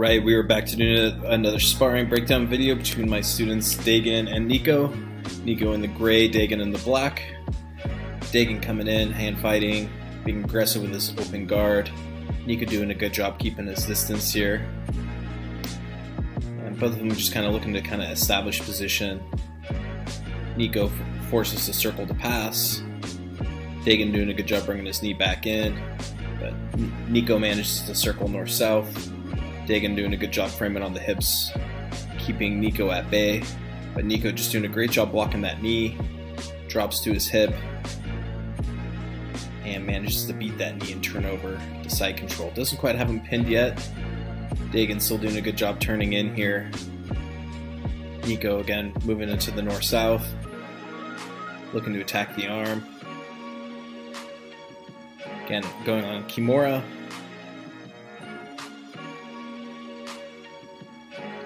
Alright, we were back to doing another sparring breakdown video between my students Dagan and Nico. Nico in the gray, Dagan in the black. Dagan coming in, hand fighting, being aggressive with his open guard. Nico doing a good job keeping his distance here. And both of them just kind of looking to kind of establish position. Nico forces the circle to pass. Dagan doing a good job bringing his knee back in. But Nico manages to circle north-south. Dagan doing a good job framing on the hips, keeping Nico at bay. But Nico just doing a great job blocking that knee. Drops to his hip. And manages to beat that knee and turn over to side control. Doesn't quite have him pinned yet. Dagan still doing a good job turning in here. Nico again moving into the north-south. Looking to attack the arm. Again, going on Kimura.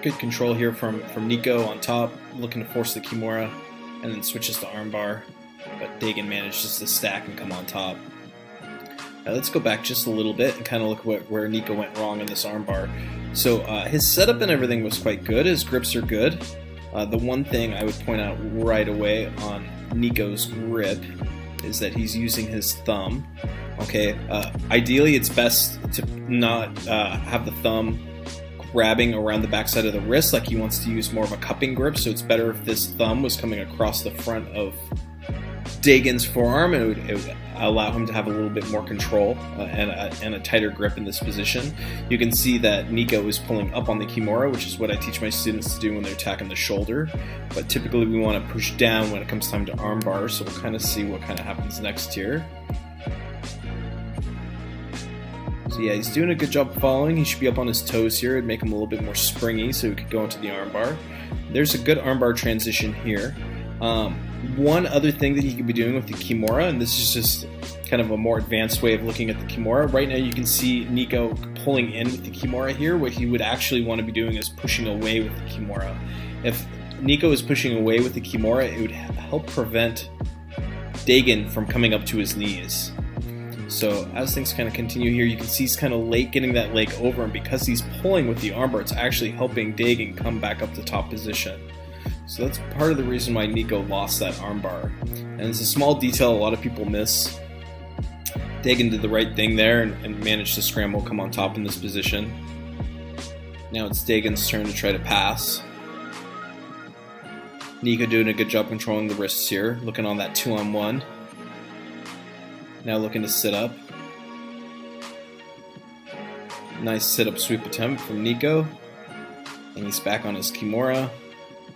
Good control here from Nico on top, looking to force the Kimura, and then switches to armbar. But Dagan manages to stack and come on top. Now let's go back just a little bit and kind of look where Nico went wrong in this armbar. So his setup and everything was quite good. His grips are good. The one thing I would point out right away on Nico's grip is that he's using his thumb. Okay, ideally it's best to not have the thumb grabbing around the backside of the wrist, like he wants to use more of a cupping grip, so it's better if this thumb was coming across the front of Dagan's forearm. It would allow him to have a little bit more control and a tighter grip in this position. You can see that Nico is pulling up on the Kimura, which is what I teach my students to do when they're attacking the shoulder, but typically we want to push down when it comes time to armbar, so we'll kind of see what kind of happens next here. So yeah, he's doing a good job following. He should be up on his toes here. It'd make him a little bit more springy so he could go into the armbar. There's a good armbar transition here. One other thing that he could be doing with the Kimura, and this is just kind of a more advanced way of looking at the Kimura. Right now you can see Nico pulling in with the Kimura here. What he would actually want to be doing is pushing away with the Kimura. If Nico is pushing away with the Kimura, it would help prevent Dagan from coming up to his knees. So as things kind of continue here, you can see he's kind of late getting that leg over, and because he's pulling with the armbar, it's actually helping Dagan come back up to top position. So that's part of the reason why Nico lost that armbar. And it's a small detail a lot of people miss. Dagan did the right thing there and managed to scramble, come on top in this position. Now it's Dagan's turn to try to pass. Nico doing a good job controlling the wrists here, looking on that 2-on-1. Now looking to sit up. Nice sit-up sweep attempt from Nico. And he's back on his Kimura.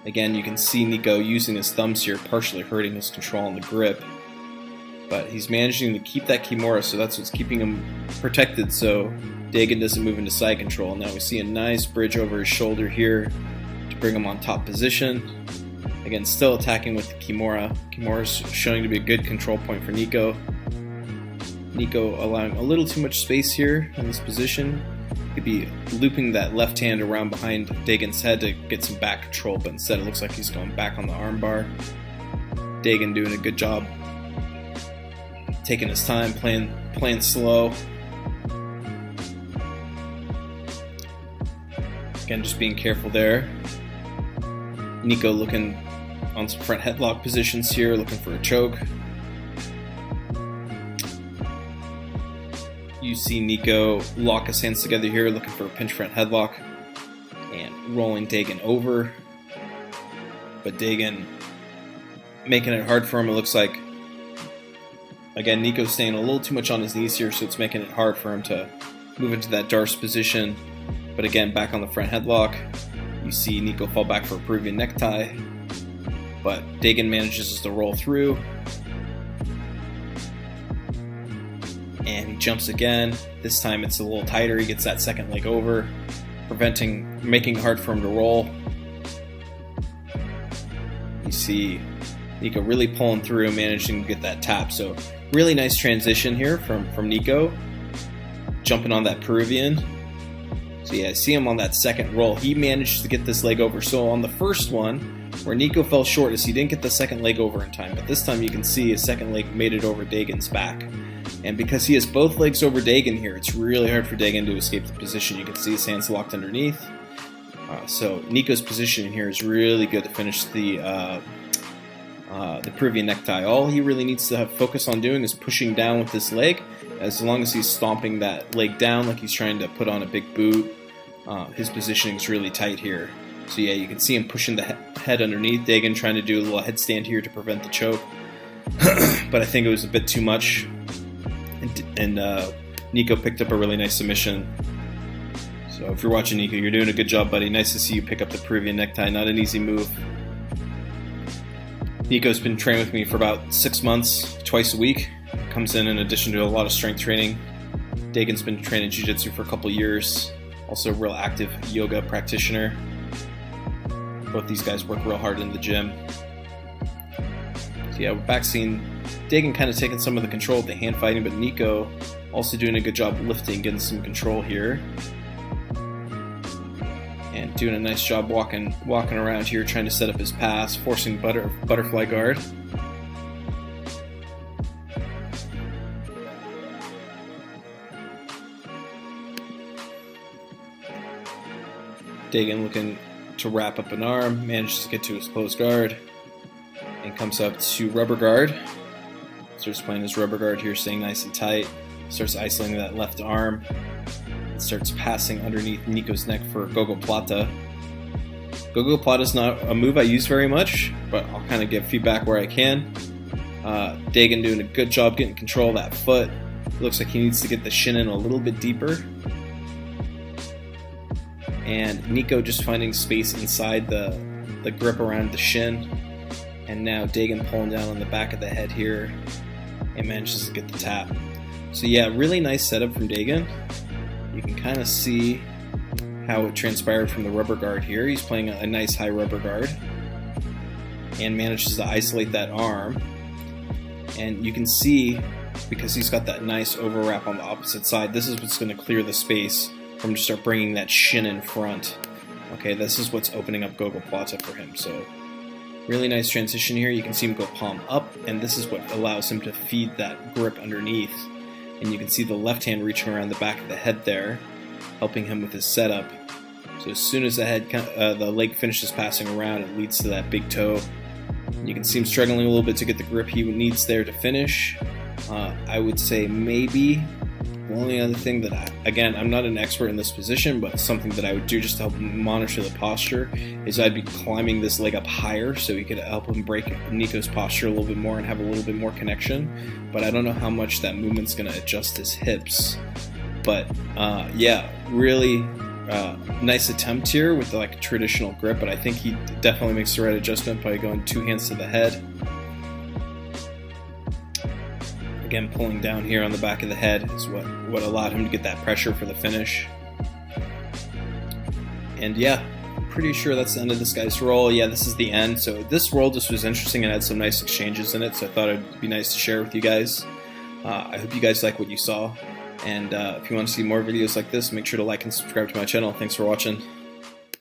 Again, you can see Nico using his thumbs here, partially hurting his control on the grip. But he's managing to keep that Kimura, so that's what's keeping him protected, so Dagan doesn't move into side control. Now we see a nice bridge over his shoulder here to bring him on top position. Again, still attacking with the Kimura. Kimura's showing to be a good control point for Nico. Nico allowing a little too much space here in this position. Could be looping that left hand around behind Dagan's head to get some back control, but instead it looks like he's going back on the armbar. Dagan doing a good job taking his time, playing slow. Again, just being careful there. Nico looking on some front headlock positions here, looking for a choke. You see Nico lock his hands together here, looking for a pinch front headlock, and rolling Dagan over. But Dagan making it hard for him, it looks like. Again, Nico's staying a little too much on his knees here, so it's making it hard for him to move into that Darce position. But again, back on the front headlock. You see Nico fall back for a Peruvian necktie, but Dagan manages to roll through. And he jumps again. This time it's a little tighter. He gets that second leg over, making it hard for him to roll. You see Nico really pulling through and managing to get that tap. So really nice transition here from Nico. Jumping on that Peruvian. So yeah, I see him on that second roll. He managed to get this leg over. So on the first one, Where Nico fell short is he didn't get the second leg over in time, but this time you can see his second leg made it over Dagan's back. And because he has both legs over Dagan here, it's really hard for Dagan to escape the position. You can see his hands locked underneath. So Nico's position here is really good to finish the Peruvian necktie. All he really needs to focus on doing is pushing down with this leg. As long as he's stomping that leg down like he's trying to put on a big boot, his positioning is really tight here. So yeah, you can see him pushing the head underneath. Dagan trying to do a little headstand here to prevent the choke. But I think it was a bit too much. And Nico picked up a really nice submission. So if you're watching Nico, you're doing a good job, buddy. Nice to see you pick up the Peruvian necktie. Not an easy move. Nico's been training with me for about 6 months, twice a week. Comes in addition to a lot of strength training. Dagan's been training Jiu Jitsu for a couple years. Also a real active yoga practitioner. Both these guys work real hard in the gym. So yeah, we're back seeing Dagan kind of taking some of the control of the hand fighting, but Nico also doing a good job lifting, getting some control here. And doing a nice job walking around here, trying to set up his pass, forcing butterfly guard. Dagan looking to wrap up an arm, manages to get to his closed guard, and comes up to rubber guard. Starts playing his rubber guard here, staying nice and tight. Starts isolating that left arm. Starts passing underneath Nico's neck for Gogoplata. Gogoplata is not a move I use very much, but I'll kind of give feedback where I can. Dagan doing a good job getting control of that foot. Looks like he needs to get the shin in a little bit deeper. And Nico just finding space inside the grip around the shin. And now Dagan pulling down on the back of the head here and manages to get the tap. So yeah, really nice setup from Dagan. You can kind of see how it transpired from the rubber guard here. He's playing a nice high rubber guard and manages to isolate that arm. And you can see, because he's got that nice overwrap on the opposite side, this is what's going to clear the space for him to start bringing that shin in front. Okay, this is what's opening up Gogoplata for him. So really nice transition here. You can see him go palm up, and this is what allows him to feed that grip underneath. And you can see the left hand reaching around the back of the head there, helping him with his setup. So as soon as the leg finishes passing around, it leads to that big toe. You can see him struggling a little bit to get the grip he needs there to finish. I would say maybe the only other thing that, again, I'm not an expert in this position, but something that I would do just to help monitor the posture is I'd be climbing this leg up higher so he could help him break Nico's posture a little bit more and have a little bit more connection. But I don't know how much that movement's going to adjust his hips. But yeah, really nice attempt here with like a traditional grip, but I think he definitely makes the right adjustment by going 2 hands to the head. Again, pulling down here on the back of the head is what allowed him to get that pressure for the finish. And yeah, I'm pretty sure that's the end of this guy's roll. Yeah, this is the end. So this roll just was interesting and had some nice exchanges in it, so I thought it'd be nice to share with you guys. I hope you guys like what you saw. And if you want to see more videos like this, make sure to like and subscribe to my channel. Thanks for watching.